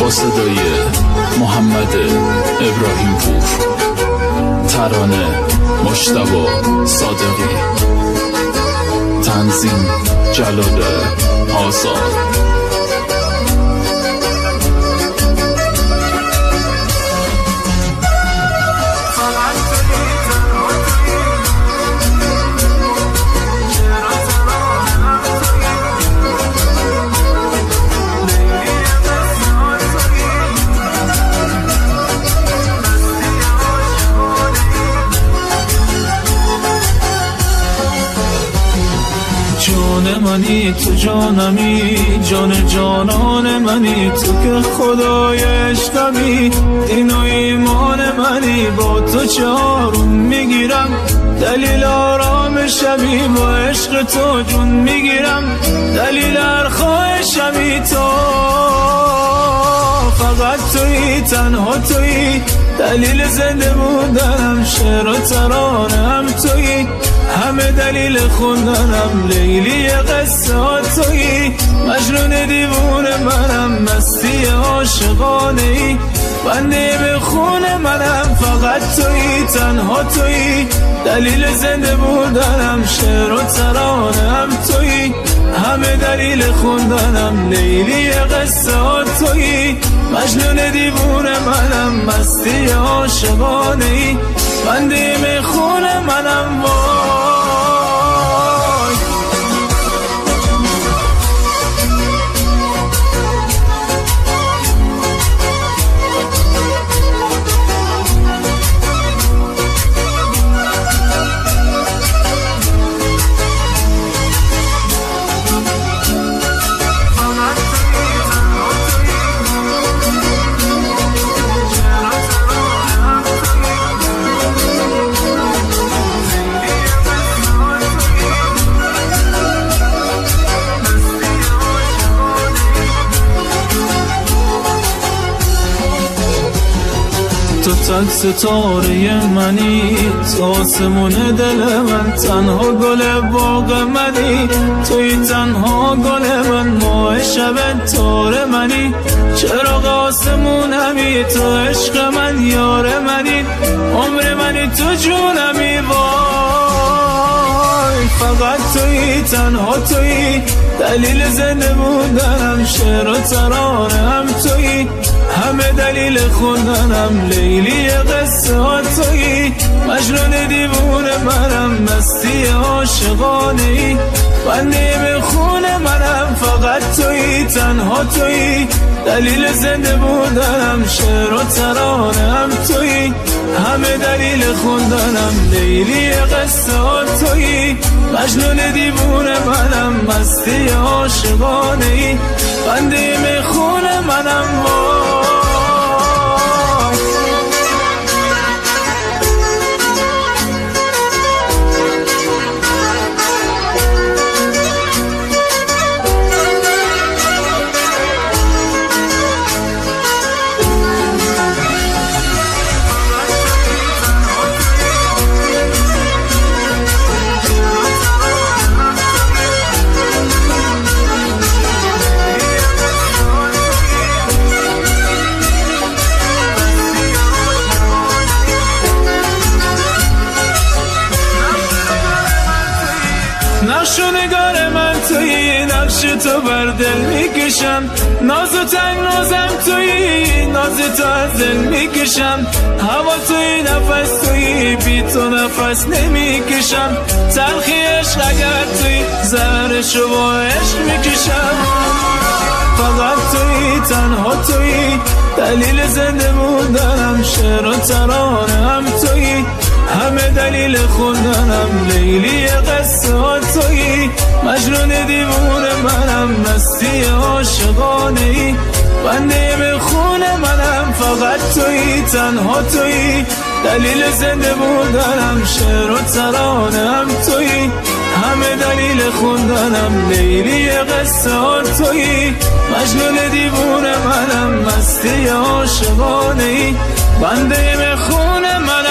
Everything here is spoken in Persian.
با صدای محمد ابراهیم پور، ترانه مجتبی صادقی، تنظیم جلال آزاد. جان منی تو جانمی، جان جانان منی تو که خدای عشقمی، دین و ایمان منی با تو چه آروم میگیرم، دلیل آرامشمی با عشق تو جون میگیرم، دلیل هر خواهشمی تو، فقط تویی تنها تویی، دلیل زنده بودنم شعر و ترانم تویی، همه دلیل خوندنم لیلی قصه ها تویی، مجنون دیوونه منم مستی عاشقانه ای، بنده به خون منم فقط تویی تنها تویی، دلیل زنده بودنم شعر و ترانم تویی، همه دلیل خوندنم لیلی قصه ها تویی، مجنون دیوونه منم مستی عاشقانه ای، بنده به خون منم وای. تو تک ستاره منی، تو آسمون دل من، تنها گل باغ منی، توی تنها گل من، ماه شب تار منی، چراغ آسمونمی، تو عشق من یار منی، عمر منی تو جونمی وای، فقط توی تنها توی، دلیل زنده بودنم شعر و ترانم توی، همه دلیل خوندنم لیلی قصه ها تویی، مجنون دیوونه منم مستی عاشقانه ای، بنده به خون منم فقط تویی تنها تویی، دلیل زنده بودنم شعر و ترانم تویی، همه دلیل خوندنم لیلی قصه ها تویی، مجنون دیوونه منم مستی عاشقانه ای، بنده به خون منم وای. نقش و نگار من تویی، نقش تو بر دل میکشم، ناز و تنگ نازم تویی، ناز تو از دل میکشم، هوا تویی نفس تویی، بی تو نفس نمیکشم، تلخی عشق اگر تویی، زهرشو با عشق میکشم، فقط تویی تنها تویی، دلیل زنده بودنم شعر و ترانم تویی، همه دلیل خوندنم لیلی قصه ها تویی، مجنون دیوونه منم مستی عاشقانه ای، بنده به خون منم فقط تویی تنها تویی، دلیل زنده بودنم شعر و ترانم تویی، همه دلیل خوندنم لیلی قصه ها تویی، مجنون دیوونه منم مستی عاشقانه ای، بنده به خون منم